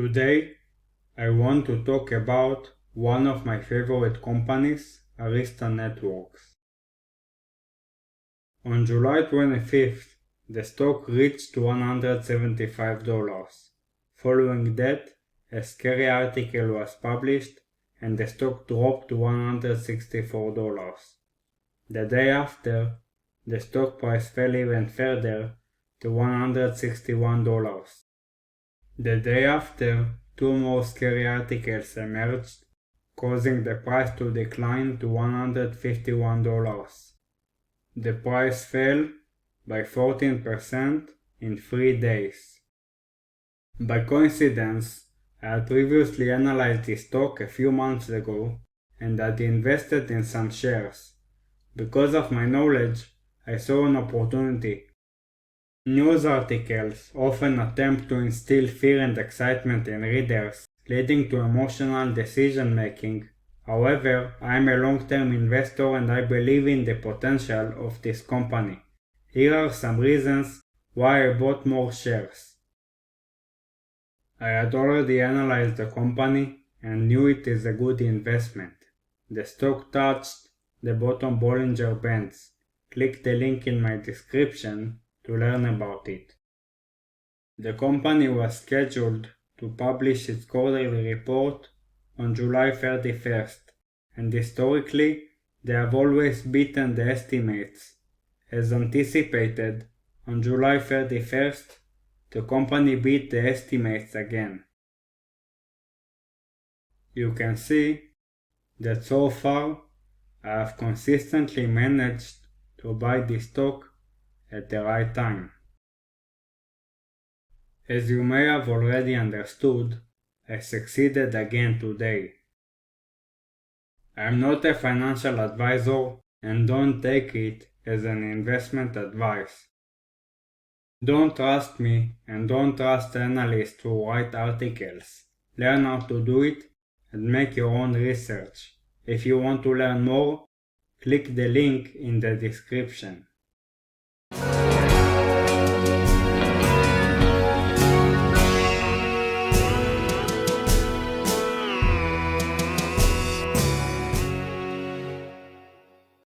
Today, I want to talk about one of my favorite companies, Arista Networks. On July 25th, the stock reached $175. Following that, a scary article was published and the stock dropped to $164. The day after, the stock price fell even further to $161. The day after, two more scary articles emerged, causing the price to decline to $151. The price fell by 14% in 3 days. By coincidence, I had previously analyzed the stock a few months ago and had invested in some shares. Because of my knowledge, I saw an opportunity. News articles often attempt to instill fear and excitement in readers, leading to emotional decision-making. However, I am a long-term investor and I believe in the potential of this company. Here are some reasons why I bought more shares. I had already analyzed the company and knew it is a good investment. The stock touched the bottom Bollinger Bands. Click the link in my description to learn about it. The company was scheduled to publish its quarterly report on July 31st, and historically they have always beaten the estimates. As anticipated, on July 31st, the company beat the estimates again. You can see that so far I have consistently managed to buy the stock at the right time. As you may have already understood, I succeeded again today. I am not a financial advisor and don't take it as an investment advice. Don't trust me and don't trust analysts who write articles. Learn how to do it and make your own research. If you want to learn more, click the link in the description.